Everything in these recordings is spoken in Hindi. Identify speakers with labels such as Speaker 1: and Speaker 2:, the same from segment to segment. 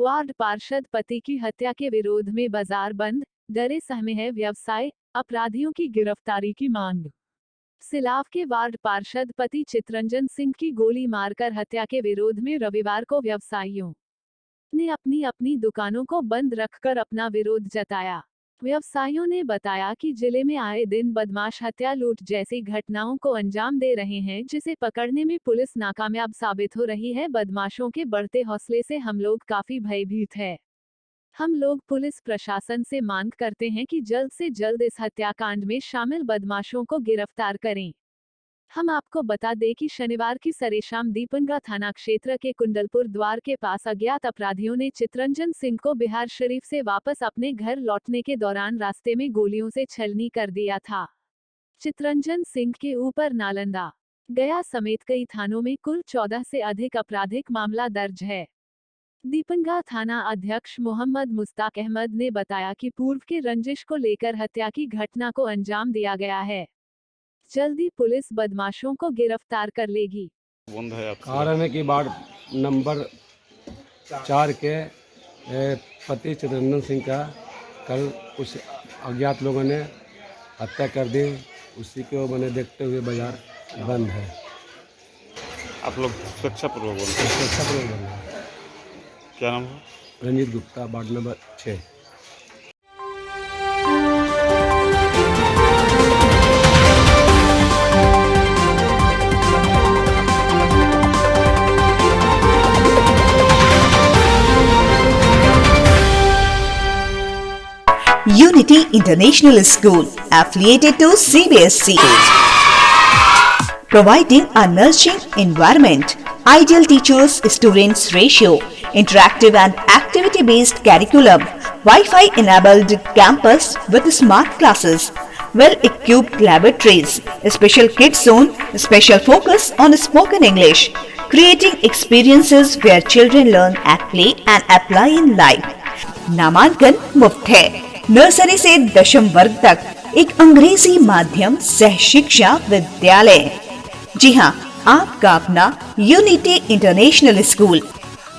Speaker 1: वार्ड पार्षद पति की हत्या के विरोध में बाजार बंद, डरे सहमे है व्यवसाय, अपराधियों की गिरफ्तारी की मांग। सिलाव के वार्ड पार्षद पति चितरंजन सिंह की गोली मारकर हत्या के विरोध में रविवार को व्यवसायियों ने अपनी अपनी दुकानों को बंद रखकर अपना विरोध जताया। व्यवसायियों ने बताया कि जिले में आए दिन बदमाश हत्या लूट जैसी घटनाओं को अंजाम दे रहे हैं, जिसे पकड़ने में पुलिस नाकामयाब साबित हो रही है। बदमाशों के बढ़ते हौसले से हम लोग काफी भयभीत है। हम लोग पुलिस प्रशासन से मांग करते हैं कि जल्द से जल्द इस हत्याकांड में शामिल बदमाशों को गिरफ्तार करें। हम आपको बता दें कि शनिवार की सरेशाम दीपंगा थाना क्षेत्र के कुंडलपुर द्वार के पास अज्ञात अपराधियों ने चितरंजन सिंह को बिहार शरीफ से वापस अपने घर लौटने के दौरान रास्ते में गोलियों से छलनी कर दिया था। चितरंजन सिंह के ऊपर नालंदा, गया समेत कई थानों में कुल 14 से अधिक आपराधिक मामला दर्ज है। दीपंगा थाना अध्यक्ष मोहम्मद मुस्ताक अहमद ने बताया कि पूर्व के रंजिश को लेकर हत्या की घटना को अंजाम दिया गया है। जल्दी पुलिस बदमाशों को गिरफ्तार कर लेगी।
Speaker 2: कारण है कि वार्ड नंबर 4 के पति चितरंजन सिंह का कल कुछ अज्ञात लोगों ने हत्या कर दी। उसी को मैंने देखते हुए बाजार बंद है।
Speaker 3: आप लोग सुरक्षापूर्वक बोल रहे हैं?
Speaker 2: सुरक्षापूर्वक बंद है।
Speaker 3: क्या नाम है?
Speaker 2: Ranjit Gupta, ward number 6।
Speaker 4: Unity International School, affiliated to CBSE, providing a nurturing environment, ideal teachers students ratio, interactive and activity-based curriculum, Wi-Fi enabled campus with smart classes, well-equipped laboratories, special kids zone, special focus on spoken English, creating experiences where children learn at play and apply in life. नामांकन मुफ्त है। नर्सरी से 10वीं वर्ग तक एक अंग्रेजी माध्यम सह शिक्षा विद्यालय। जी हाँ, आपका अपना यूनिटी इंटरनेशनल स्कूल।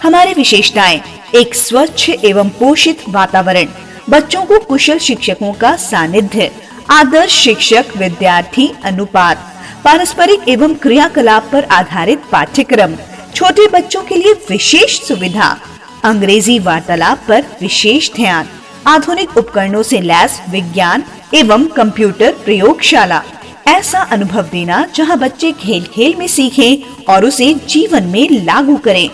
Speaker 4: हमारी विशेषताएं: एक स्वच्छ एवं पोषित वातावरण, बच्चों को कुशल शिक्षकों का सानिध्य, आदर्श शिक्षक विद्यार्थी अनुपात, पारस्परिक एवं क्रियाकलाप पर आधारित पाठ्यक्रम, छोटे बच्चों के लिए विशेष सुविधा, अंग्रेजी वार्तालाप पर विशेष ध्यान, आधुनिक उपकरणों से लैस विज्ञान एवं कंप्यूटर प्रयोगशाला। ऐसा अनुभव देना जहां बच्चे खेल खेल में सीखें और उसे जीवन में लागू करें।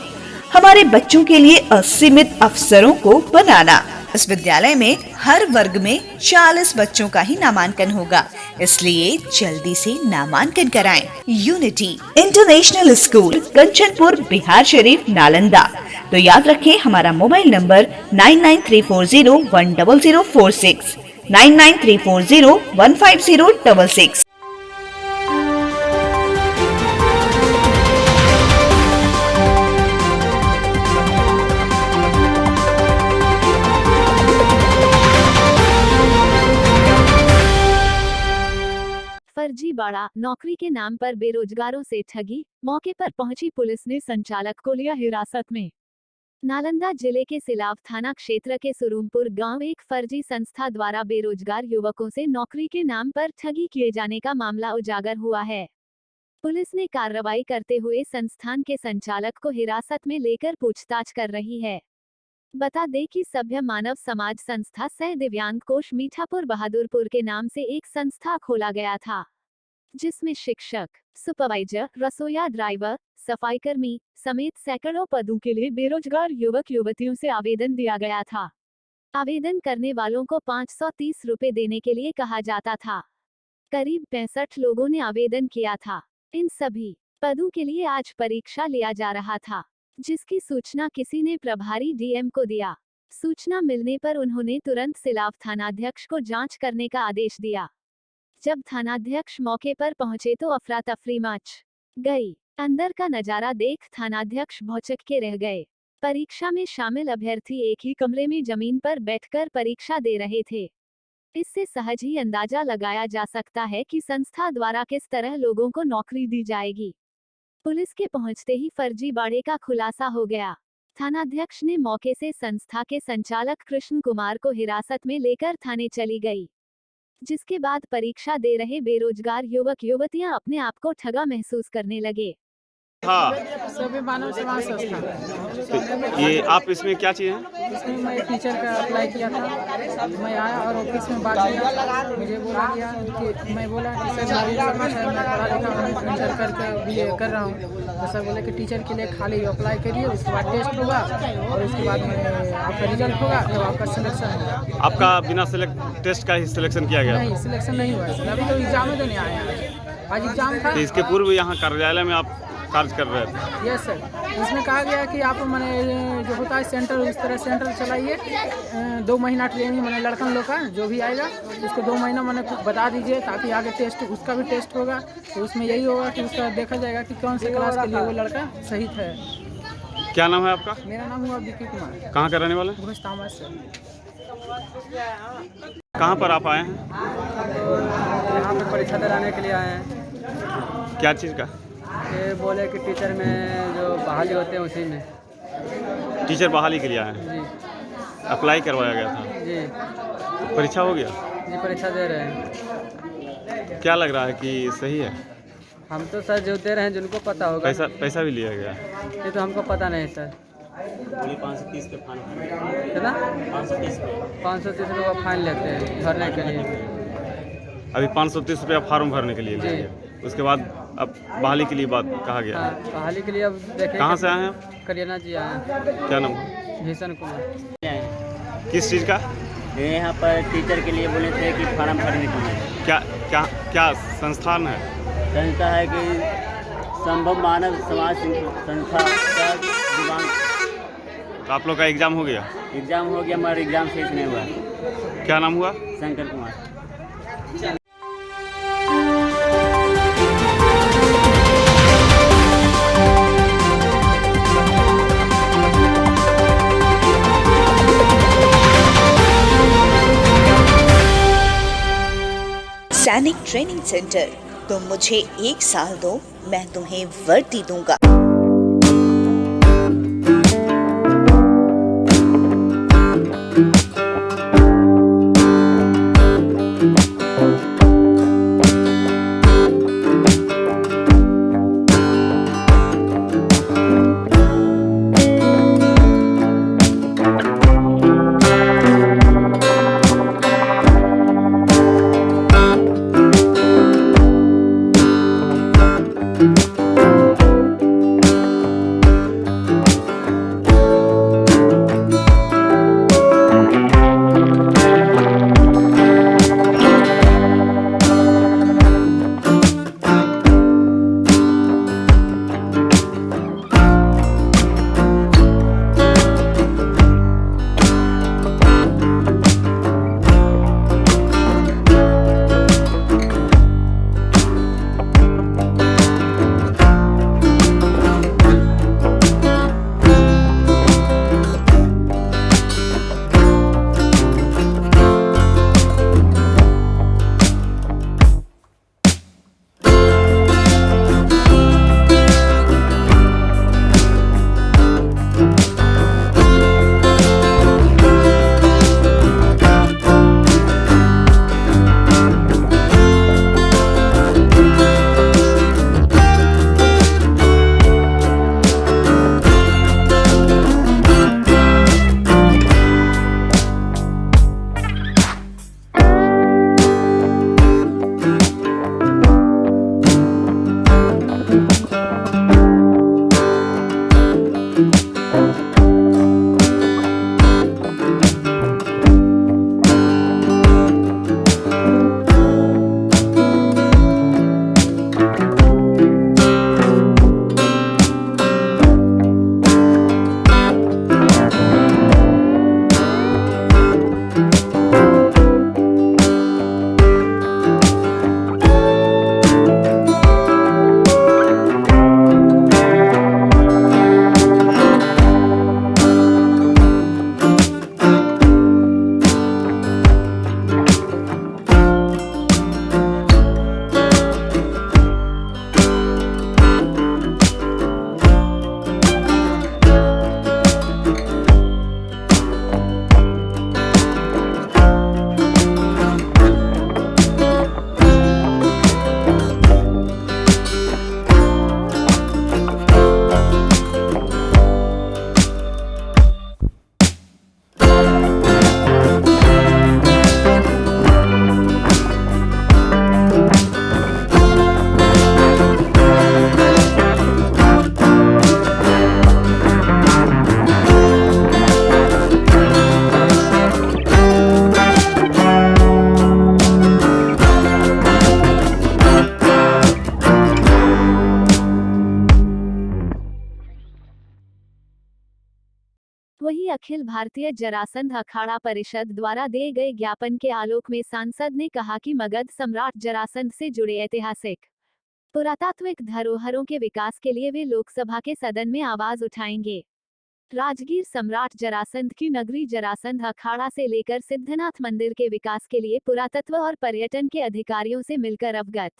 Speaker 4: हमारे बच्चों के लिए असीमित अवसरों को बनाना। इस विद्यालय में हर वर्ग में 40 बच्चों का ही नामांकन होगा, इसलिए जल्दी से नामांकन कराएं। Unity International School, Kanchanpur, Bihar Sharif, Nalanda. तो याद रखें हमारा मोबाइल नंबर 9934010046, 9934015066।
Speaker 1: फर्जीवाड़ा, नौकरी के नाम पर बेरोजगारों से ठगी, मौके पर पहुंची पुलिस ने संचालक को लिया हिरासत में। नालंदा जिले के सिलाव थाना क्षेत्र के सुरूमपुर गांव एक फर्जी संस्था द्वारा बेरोजगार युवकों से नौकरी के नाम पर ठगी किए जाने का मामला उजागर हुआ है। पुलिस ने कार्रवाई करते हुए संस्थान के संचालक को हिरासत में लेकर पूछताछ कर रही है। बता दें कि सभ्य मानव समाज संस्था सह दिव्यांग कोष मीठापुर बहादुरपुर के नाम से एक संस्था खोला गया था, जिसमें शिक्षक, सुपरवाइजर, रसोइया, ड्राइवर, सफाई कर्मी समेत सैकड़ों पदों के लिए बेरोजगार युवक युवतियों से आवेदन दिया गया था। आवेदन करने वालों को 530 रुपए देने के लिए कहा जाता था। करीब 65 लोगों ने आवेदन किया था। इन सभी पदों के लिए आज परीक्षा लिया जा रहा था, जिसकी सूचना किसी ने प्रभारी डीएम को दिया। सूचना मिलने पर उन्होंने तुरंत सिलाव थानाध्यक्ष को जांच करने का आदेश दिया। जब थानाध्यक्ष मौके पर पहुंचे तो अफरा तफरी मच गई। अंदर का नजारा देख थानाध्यक्ष भौचक के रह गए। परीक्षा में शामिल अभ्यर्थी एक ही कमरे में जमीन पर बैठकर परीक्षा दे रहे थे। इससे सहज ही अंदाजा लगाया जा सकता है कि संस्था द्वारा किस तरह लोगों को नौकरी दी जाएगी। पुलिस के पहुंचते ही फर्जीवाड़े का खुलासा हो गया। थानाध्यक्ष ने मौके से संस्था के संचालक कृष्ण कुमार को हिरासत में लेकर थाने चली गई, जिसके बाद परीक्षा दे रहे बेरोजगार युवक युवतियां अपने आप को ठगा महसूस करने लगे।
Speaker 3: हाँ,
Speaker 5: सभी मानव समाज संस्था।
Speaker 3: तो ये आप इसमें क्या चाहिए हैं?
Speaker 5: इसमें मैं टीचर का अप्लाई किया था। मैं आया और ऑफिस में बात किया, मुझे बोला गया कि मैं बोला कि सर मेरी समाज है, मैं पढ़ा लिखा हूँ, इंटर करके BA कर रहा हूँ। तो सर बोले कि टीचर के लिए खाली अप्लाई करिए, उसके बाद टेस्ट होगा और उसके बाद में आपका रिजल्ट होगा, जब आपका सिलेक्शन होगा।
Speaker 3: आपका बिना टेस्ट का ही सिलेक्शन किया गया?
Speaker 5: नहीं, सिलेक्शन नहीं हुआ सर, अभी तो एग्जाम देने आए हैं। आज एग्जाम था।
Speaker 3: तो इसके पूर्व यहाँ कार्यालय में आप कार्य कर रहे थे?
Speaker 5: यस सर, इसमें कहा गया कि आप मैंने जो होता है सेंटर, उस तरह सेंटर चलाइए। 2 महीना ट्रेनिंग मैंने लड़कन लोग का जो भी आएगा उसको 2 महीना मैंने बता दीजिए, ताकि आगे टेस्ट उसका भी टेस्ट होगा। तो उसमें यही होगा कि उसका देखा जाएगा कि कौन से क्लास के लिए वो लड़का सही है।
Speaker 3: क्या नाम है आपका?
Speaker 5: मेरा नाम हुआ विकी कुमार।
Speaker 3: कहाँ के रहने वाले?
Speaker 5: घोषतामा से।
Speaker 3: कहाँ पर आप आए हैं?
Speaker 6: यहाँ पे परीक्षा दिलाने के लिए आए हैं।
Speaker 3: क्या चीज़ का?
Speaker 6: ये बोले कि टीचर में जो बहाली होते हैं उसी में।
Speaker 3: टीचर बहाली के लिए आए हैं?
Speaker 6: जी
Speaker 3: अप्लाई करवाया गया था?
Speaker 6: जी
Speaker 3: परीक्षा हो गया?
Speaker 6: जी, परीक्षा दे रहे हैं।
Speaker 3: क्या लग रहा है कि सही है?
Speaker 6: हम तो सर जो दे रहे हैं जिनको पता होगा।
Speaker 3: पैसा भी लिया गया?
Speaker 6: ये तो हमको पता नहीं सर।
Speaker 7: 530 पे फाइन
Speaker 6: कितना?
Speaker 7: 530
Speaker 6: 530 रुपये फाइन लेते हैं भरने के लिए।
Speaker 3: अभी 530 रुपया फॉर्म भरने के लिए
Speaker 6: जी।
Speaker 3: उसके बाद अब बहाली के लिए बात कहा गया?
Speaker 6: हाँ, बहाली के लिए अब देखें।
Speaker 3: कहाँ से आए हैं आप?
Speaker 6: करियाना जी आए हैं।
Speaker 3: क्या नाम है?
Speaker 6: भीषण कुमार।
Speaker 3: किस चीज़ का?
Speaker 7: ये यहाँ पर टीचर के लिए बोले थे कि फार्म भरने के लिए।
Speaker 3: क्या क्या क्या संस्थान है?
Speaker 7: संस्था है कि संभव मानव समाज संस्था का दिमाग।
Speaker 3: तो आप लोग का एग्ज़ाम हो गया?
Speaker 7: एग्जाम हो गया, हमारा एग्जाम शेष नहीं हुआ।
Speaker 3: क्या नाम हुआ?
Speaker 7: शंकर कुमार।
Speaker 4: सैनिक ट्रेनिंग सेंटर, तुम मुझे 1 साल दो, मैं तुम्हें वर्दी दूंगा।
Speaker 1: ही अखिल भारतीय जरासंध अखाड़ा परिषद द्वारा दिए गए ज्ञापन के आलोक में सांसद ने कहा कि मगध सम्राट जरासंध से जुड़े ऐतिहासिक पुरातात्विक धरोहरों के विकास के लिए वे लोकसभा के सदन में आवाज उठाएंगे। राजगीर सम्राट जरासंध की नगरी जरासंध अखाड़ा से लेकर सिद्धनाथ मंदिर के विकास के लिए पुरातत्व और पर्यटन के अधिकारियों से मिलकर अवगत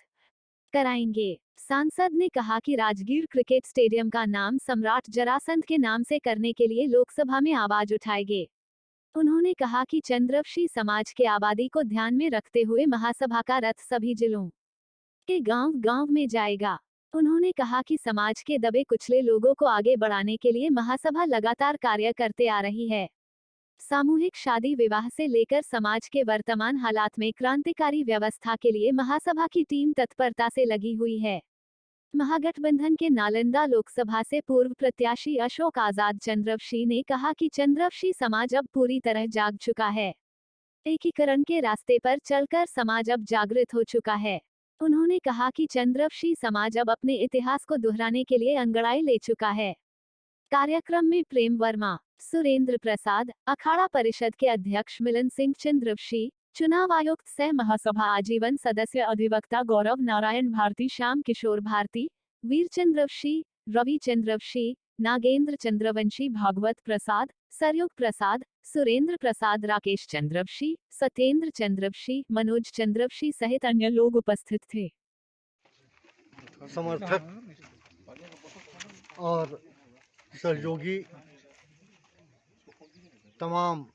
Speaker 1: कराएंगे। सांसद ने कहा कि राजगीर क्रिकेट स्टेडियम का नाम सम्राट जरासंध के नाम से करने के लिए लोकसभा में आवाज उठाएंगे। उन्होंने कहा कि चंद्रवंशी समाज के आबादी को ध्यान में रखते हुए महासभा का रथ सभी जिलों के गांव-गांव में जाएगा। उन्होंने कहा कि समाज के दबे कुचले लोगों को आगे बढ़ाने के लिए महासभा लगातार कार्य करते आ रही है। सामूहिक शादी विवाह से लेकर समाज के वर्तमान हालात में क्रांतिकारी व्यवस्था के लिए महासभा की टीम तत्परता से लगी हुई है। महागठबंधन के नालंदा लोकसभा से पूर्व प्रत्याशी अशोक आजाद चंद्रवंशी ने कहा कि चंद्रवंशी समाज अब पूरी तरह जाग चुका है। एकीकरण के रास्ते पर चलकर समाज अब जागृत हो चुका है। उन्होंने कहा कि चंद्रवंशी समाज अब अपने इतिहास को दोहराने के लिए अंगड़ाई ले चुका है। कार्यक्रम में प्रेम वर्मा, सुरेंद्र प्रसाद, अखाड़ा परिषद के अध्यक्ष मिलन सिंह चंद्रवंशी, चुनाव आयुक्त सह महासभा आजीवन सदस्य अधिवक्ता गौरव नारायण भारती, श्याम किशोर भारती, वीर चंद्रवंशी, रवि चंद्रवंशी, नागेंद्र चंद्रवंशी, भागवत प्रसाद, सरयुग प्रसाद, सुरेंद्र प्रसाद, राकेश चंद्रवंशी, सत्येंद्र चंद्रवंशी, मनोज चंद्रवंशी सहित अन्य लोग उपस्थित थे।
Speaker 8: समर्थक और सहयोगी तमाम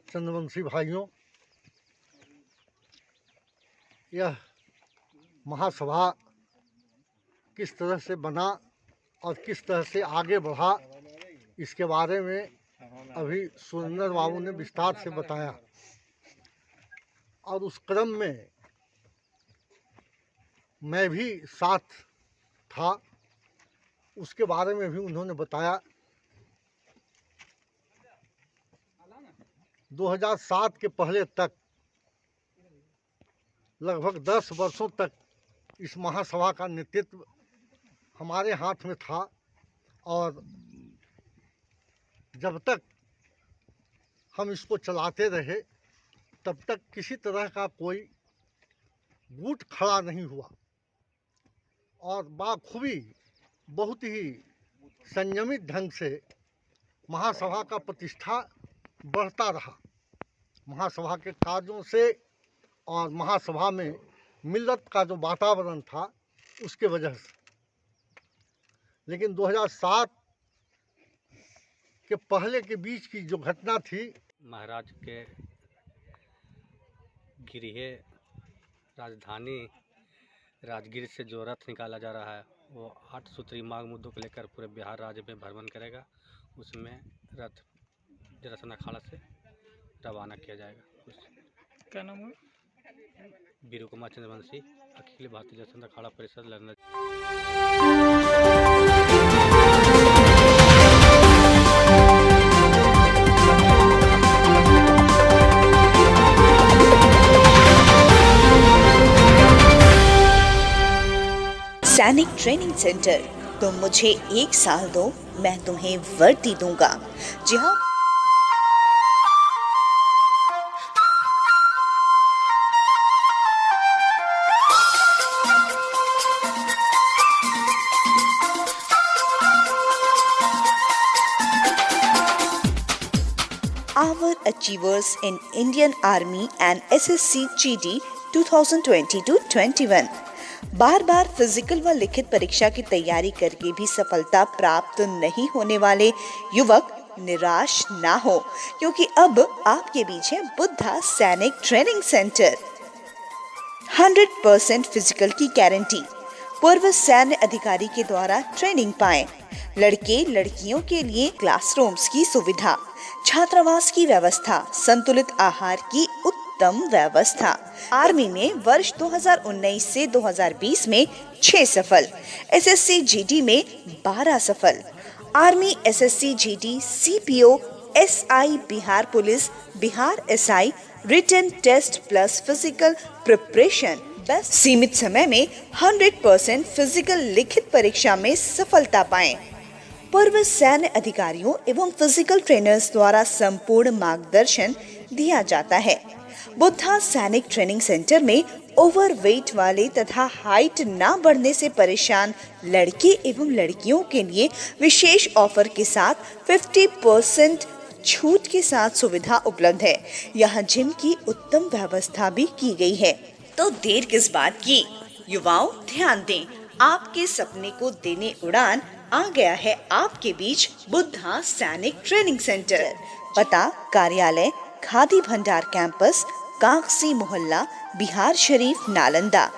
Speaker 8: चंद्रवंशी भाइयों, यह महासभा किस तरह से बना और किस तरह से आगे बढ़ा, इसके बारे में अभी सुरेंद्र बाबू ने विस्तार से बताया और उस क्रम में मैं भी साथ था, उसके बारे में भी उन्होंने बताया। 2007 के पहले तक लगभग 10 वर्षों तक इस महासभा का नेतृत्व हमारे हाथ में था और जब तक हम इसको चलाते रहे तब तक किसी तरह का कोई गुट खड़ा नहीं हुआ और बाखूबी बहुत ही संयमित ढंग से महासभा का प्रतिष्ठा बढ़ता रहा। महासभा के कार्यों से और महासभा में मिल्लत का जो वातावरण था उसके वजह से। लेकिन 2007 के पहले के बीच की जो घटना थी,
Speaker 9: महाराज के गृह राजधानी राजगीर से जो रथ निकाला जा रहा है वो 8 सूत्री मांग मुद्दों को लेकर पूरे बिहार राज्य में भ्रमण करेगा। उसमें रथ जरासंध अखाड़ा से रवाना किया जाएगा।
Speaker 5: क्या नाम है?
Speaker 9: वीरू कुमार चंद्रवंशी, अखिल भारतीय जरासंध अखाड़ा परिषद लंदन।
Speaker 4: सैनिक ट्रेनिंग सेंटर, तुम मुझे 1 साल दो, मैं तुम्हें वर्दी दूंगा। जी हाँ, our achievers in Indian Army and SSC GD 2020-21 bar bar physical व लिखित परीक्षा की तैयारी करके भी सफलता प्राप्त नहीं होने वाले युवक निराश ना हो, क्योंकि अब आपके बीच है बुद्धा सैनिक ट्रेनिंग सेंटर। 100% फिजिकल की गारंटी, पूर्व सैन्य अधिकारी के द्वारा ट्रेनिंग पाएं। लड़के लड़कियों के लिए क्लासरूम्स की सुविधा, छात्रावास की व्यवस्था, संतुलित आहार की उत्तम व्यवस्था। आर्मी में वर्ष 2019 से 2020 में 6 सफल, एसएससी जीडी में 12 सफल। Army SSC GD CPO SI Bihar police Bihar SI written test plus physical preparation. बस सीमित समय में 100% फिजिकल लिखित परीक्षा में सफलता पाएं। पूर्व सैन्य अधिकारियों एवं फिजिकल ट्रेनर्स द्वारा संपूर्ण मार्गदर्शन दिया जाता है। बुद्धा सैनिक ट्रेनिंग सेंटर में ओवरवेट वाले तथा हाइट ना बढ़ने से परेशान लड़के एवं लड़कियों के लिए विशेष ऑफर के साथ 50% छूट के साथ सुविधा उपलब्ध है। यहाँ जिम की उत्तम व्यवस्था भी की गई है। तो देर किस बात की, युवाओं ध्यान दें, आपके सपने को देने उड़ान आ गया है आपके बीच बुद्धा सैनिक ट्रेनिंग सेंटर। पता कार्यालय खादी भंडार कैंपस, कागसी मोहल्ला, बिहार शरीफ, नालंदा।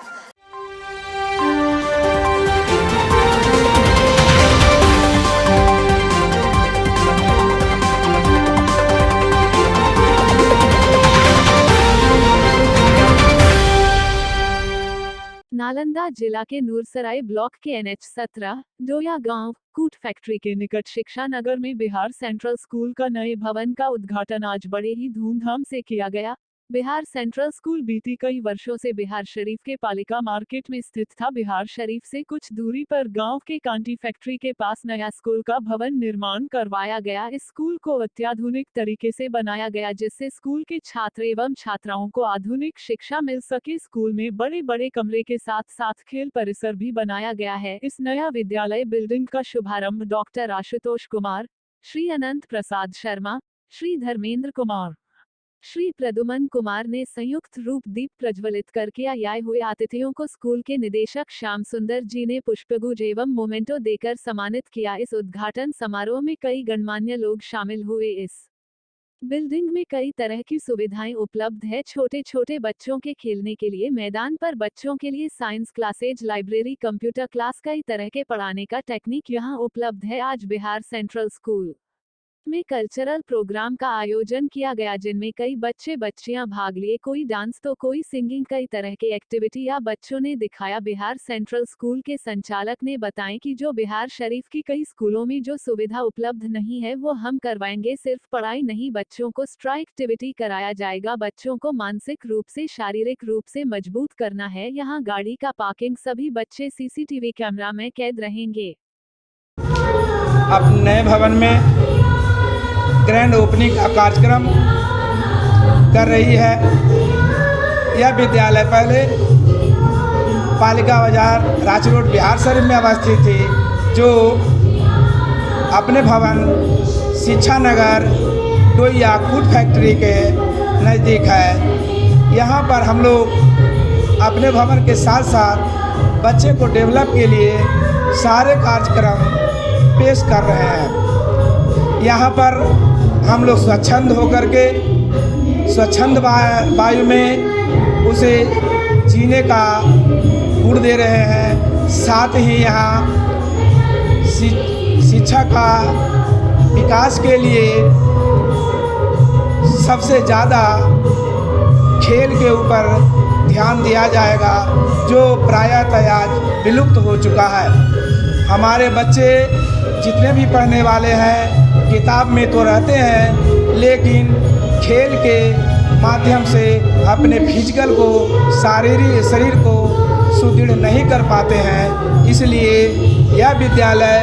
Speaker 1: नालंदा जिला के नूरसराय ब्लॉक के NH 17 डोया गांव कूट फैक्ट्री के निकट शिक्षा नगर में बिहार सेंट्रल स्कूल का नए भवन का उद्घाटन आज बड़े ही धूमधाम से किया गया। बिहार सेंट्रल स्कूल बीती कई वर्षों से बिहार शरीफ के पालिका मार्केट में स्थित था। बिहार शरीफ से कुछ दूरी पर गांव के कांटी फैक्ट्री के पास नया स्कूल का भवन निर्माण करवाया गया। इस स्कूल को अत्याधुनिक तरीके से बनाया गया जिससे स्कूल के छात्र एवं छात्राओं को आधुनिक शिक्षा मिल सके। स्कूल में बड़े बड़े कमरे के साथ साथ खेल परिसर भी बनाया गया है। इस नया विद्यालय बिल्डिंग का शुभारंभ डॉक्टर आशुतोष कुमार, श्री अनंत प्रसाद शर्मा, श्री धर्मेंद्र कुमार, श्री प्रदुमन कुमार ने संयुक्त रूप दीप प्रज्वलित करके आए हुए अतिथियों को स्कूल के निदेशक श्याम सुंदर जी ने पुष्पगुच्छ एवं मोमेंटो देकर सम्मानित किया। इस उद्घाटन समारोह में कई गणमान्य लोग शामिल हुए। इस बिल्डिंग में कई तरह की सुविधाएं उपलब्ध है। छोटे छोटे बच्चों के खेलने के लिए मैदान पर बच्चों के लिए science classes, library, computer class, कई तरह के पढ़ाने का टेक्निक यहां उपलब्ध है। आज बिहार सेंट्रल स्कूल में कल्चरल प्रोग्राम का आयोजन किया गया जिनमें कई बच्चे बच्चियां भाग लिए, कोई डांस तो कोई सिंगिंग, कई तरह के एक्टिविटी या बच्चों ने दिखाया। बिहार सेंट्रल स्कूल के संचालक ने बताएं कि जो बिहार शरीफ की कई स्कूलों में जो सुविधा उपलब्ध नहीं है वो हम करवाएंगे। सिर्फ पढ़ाई नहीं, बच्चों को एक्स्ट्रा एक्टिविटी कराया जाएगा। बच्चों को मानसिक रूप से, शारीरिक रूप से मजबूत करना है। यहाँ गाड़ी का पार्किंग, सभी बच्चे CCTV कैमरा में कैद रहेंगे।
Speaker 10: अब नए भवन में ग्रैंड ओपनिंग का कार्यक्रम कर रही है। यह विद्यालय पहले पालिका बाजार, रांची रोड, बिहार शरीफ में अवस्थित थी, जो अपने भवन शिक्षा नगर डोया कूट फैक्ट्री के नज़दीक है। यहाँ पर हम लोग अपने भवन के साथ साथ बच्चे को डेवलप के लिए सारे कार्यक्रम पेश कर रहे हैं। यहाँ पर हम लोग स्वच्छंद होकर के स्वच्छंद वायु में उसे जीने का गुण दे रहे हैं। साथ ही यहाँ शिक्षा का विकास के लिए सबसे ज़्यादा खेल के ऊपर ध्यान दिया जाएगा, जो प्रायतः आज विलुप्त हो चुका है। हमारे बच्चे जितने भी पढ़ने वाले हैं किताब में तो रहते हैं, लेकिन खेल के माध्यम से अपने फिजिकल को, शारीरिक शरीर को सुदृढ़ नहीं कर पाते हैं। इसलिए यह विद्यालय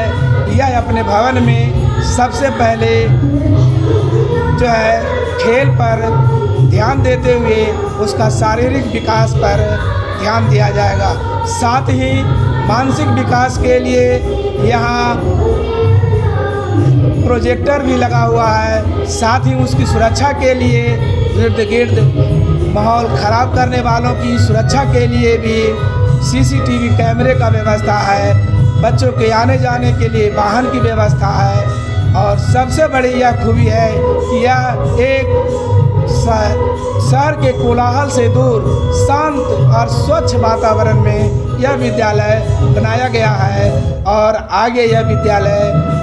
Speaker 10: यह अपने भवन में सबसे पहले जो है खेल पर ध्यान देते हुए उसका शारीरिक विकास पर ध्यान दिया जाएगा। साथ ही मानसिक विकास के लिए यहाँ प्रोजेक्टर भी लगा हुआ है। साथ ही उसकी सुरक्षा के लिए इर्द गिर्द माहौल ख़राब करने वालों की सुरक्षा के लिए भी CCTV कैमरे का व्यवस्था है। बच्चों के आने जाने के लिए वाहन की व्यवस्था है। और सबसे बड़ी यह खूबी है कि यह एक शहर के कोलाहल से दूर शांत और स्वच्छ वातावरण में यह विद्यालय बनाया गया है। और आगे यह विद्यालय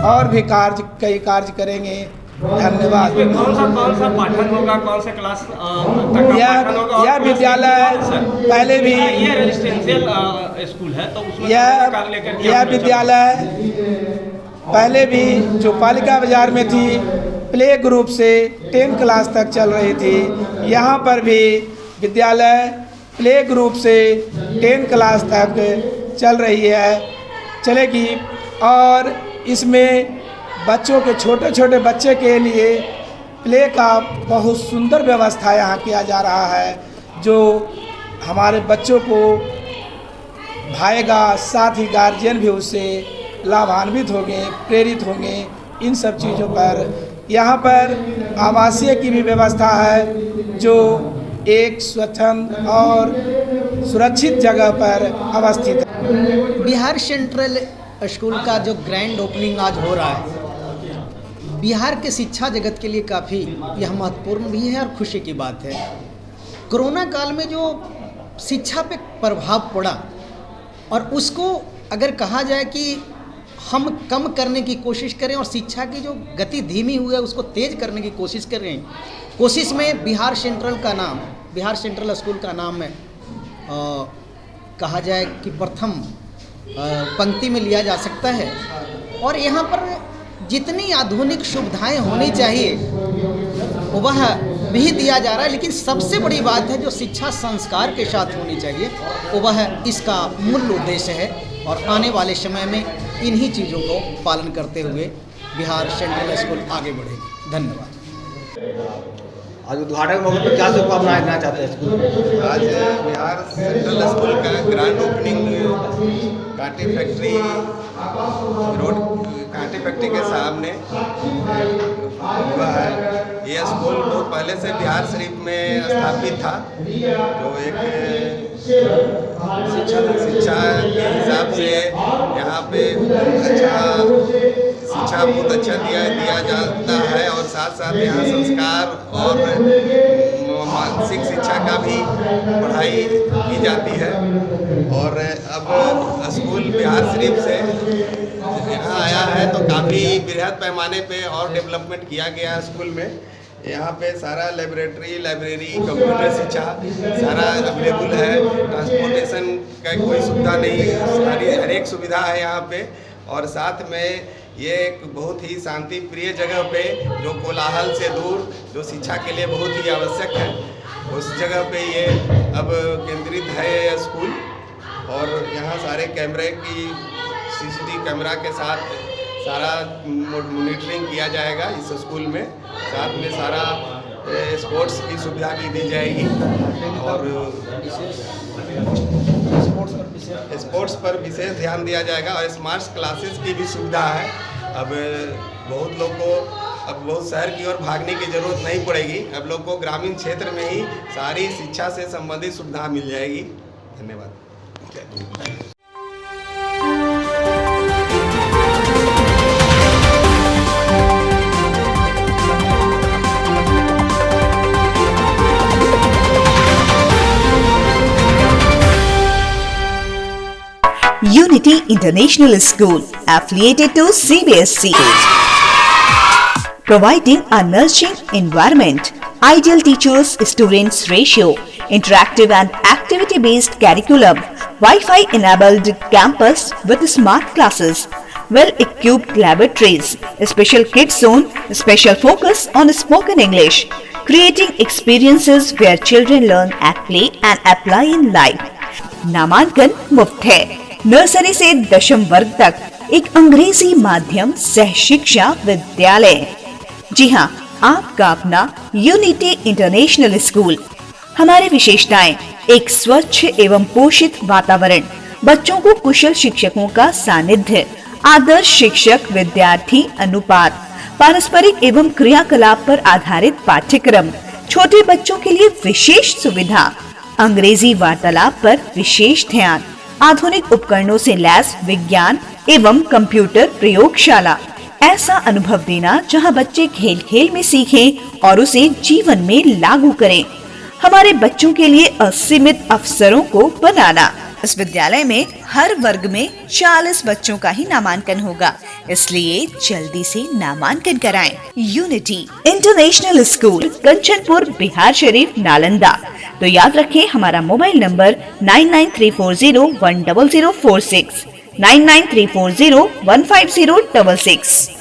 Speaker 10: और भी कई कार्य करेंगे। धन्यवाद।
Speaker 3: कौन सा पाठन होगा, कौन सा क्लास तक का पाठन होगा?
Speaker 10: यह विद्यालय पहले भी
Speaker 3: ये रेजिडेंशियल स्कूल है, तो उसमें
Speaker 10: यह विद्यालय पहले भी जो पालिका बाजार में थी प्ले ग्रुप से 10 क्लास तक चल रही थी। यहाँ पर भी विद्यालय प्ले ग्रुप से 10 क्लास तक चल रही है, चलेगी। और इसमें बच्चों के छोटे छोटे बच्चे के लिए प्ले का बहुत सुंदर व्यवस्था यहाँ किया जा रहा है, जो हमारे बच्चों को भाएगा, साथ ही गार्जियन भी उससे लाभान्वित होंगे, प्रेरित होंगे। इन सब चीज़ों पर यहाँ पर आवासीय की भी व्यवस्था है, जो एक स्वच्छंद और सुरक्षित जगह पर अवस्थित है।
Speaker 11: बिहार सेंट्रल स्कूल का जो ग्रैंड ओपनिंग आज हो रहा है, बिहार के शिक्षा जगत के लिए काफ़ी यह महत्वपूर्ण भी है और खुशी की बात है। कोरोना काल में जो शिक्षा पे प्रभाव पड़ा और उसको अगर कहा जाए कि हम कम करने की कोशिश करें और शिक्षा की जो गति धीमी हुई है उसको तेज़ करने की कोशिश कर रहे हैं, कोशिश में बिहार सेंट्रल स्कूल का नाम है कहा जाए कि प्रथम पंक्ति में लिया जा सकता है। और यहाँ पर जितनी आधुनिक सुविधाएं होनी चाहिए वह भी दिया जा रहा है, लेकिन सबसे बड़ी बात है जो शिक्षा संस्कार के साथ होनी चाहिए वह इसका मूल उद्देश्य है। और आने वाले समय में इन्हीं चीज़ों को पालन करते हुए बिहार सेंट्रल स्कूल आगे बढ़ेगी। धन्यवाद।
Speaker 12: आज उद्घाटन के मौके पर क्या शुभकामनाएं देना चाहते हैं स्कूल?
Speaker 13: आज बिहार सेंट्रल स्कूल का ग्रैंड ओपनिंग कांटी फैक्ट्री के सामने हुआ है। ये स्कूल बहुत पहले से बिहार शरीफ में स्थापित था, जो एक शिक्षा के हिसाब से यहाँ पे शिक्षा बहुत अच्छा दिया जाता है और साथ साथ यहाँ संस्कार और मानसिक शिक्षा का भी पढ़ाई की जाती है। और अब स्कूल बिहार शरीफ से यहाँ आया है तो काफ़ी बृहद पैमाने पे और डेवलपमेंट किया गया है स्कूल में। यहाँ पे सारा लाइब्रेरी, कंप्यूटर शिक्षा सारा अवेलेबल है। ट्रांसपोर्टेशन का कोई सुविधा नहीं, सारी हर एक सुविधा है यहाँ पे। और साथ में ये एक बहुत ही शांति प्रिय जगह पे, जो कोलाहल से दूर, जो शिक्षा के लिए बहुत ही आवश्यक है, उस जगह पे ये अब केंद्रित है ये स्कूल। और यहाँ सारे कैमरे की CCTV कैमरा के साथ सारा मॉनिटरिंग किया जाएगा इस स्कूल में। साथ में सारा स्पोर्ट्स की सुविधा भी दी जाएगी और स्पोर्ट्स पर विशेष ध्यान दिया जाएगा। और स्मार्ट क्लासेस की भी सुविधा है। अब बहुत लोग को अब बहुत शहर की ओर भागने की ज़रूरत नहीं पड़ेगी। अब लोग को ग्रामीण क्षेत्र में ही सारी शिक्षा से संबंधित सुविधा मिल जाएगी। धन्यवाद।
Speaker 4: Unity International School, affiliated to CBSE, providing a nurturing environment, ideal teachers-students ratio, interactive and activity-based curriculum, Wi-Fi enabled campus with smart classes, well-equipped laboratories, special kids zone, special focus on spoken English, creating experiences where children learn at play and apply in life. नामांकन मुफ्त है। नर्सरी से 10वीं वर्ग तक एक अंग्रेजी माध्यम सह शिक्षा विद्यालय। जी हाँ, आपका अपना यूनिटी इंटरनेशनल स्कूल। हमारी विशेषताएं: एक स्वच्छ एवं पोषित वातावरण, बच्चों को कुशल शिक्षकों का सानिध्य, आदर्श शिक्षक विद्यार्थी अनुपात, पारस्परिक एवं क्रियाकलाप पर आधारित पाठ्यक्रम, छोटे बच्चों के लिए विशेष सुविधा, अंग्रेजी वार्तालाप पर विशेष ध्यान, आधुनिक उपकरणों से लैस विज्ञान एवं कंप्यूटर प्रयोगशाला। ऐसा अनुभव देना जहां बच्चे खेल खेल में सीखें और उसे जीवन में लागू करें। हमारे बच्चों के लिए असीमित अवसरों को बनाना। इस विद्यालय में हर वर्ग में 40 बच्चों का ही नामांकन होगा, इसलिए जल्दी से नामांकन कराएं। Unity International School, Kanchanpur, Bihar Sharif, Nalanda. तो याद रखें हमारा मोबाइल नंबर 9934010046, 9934015066।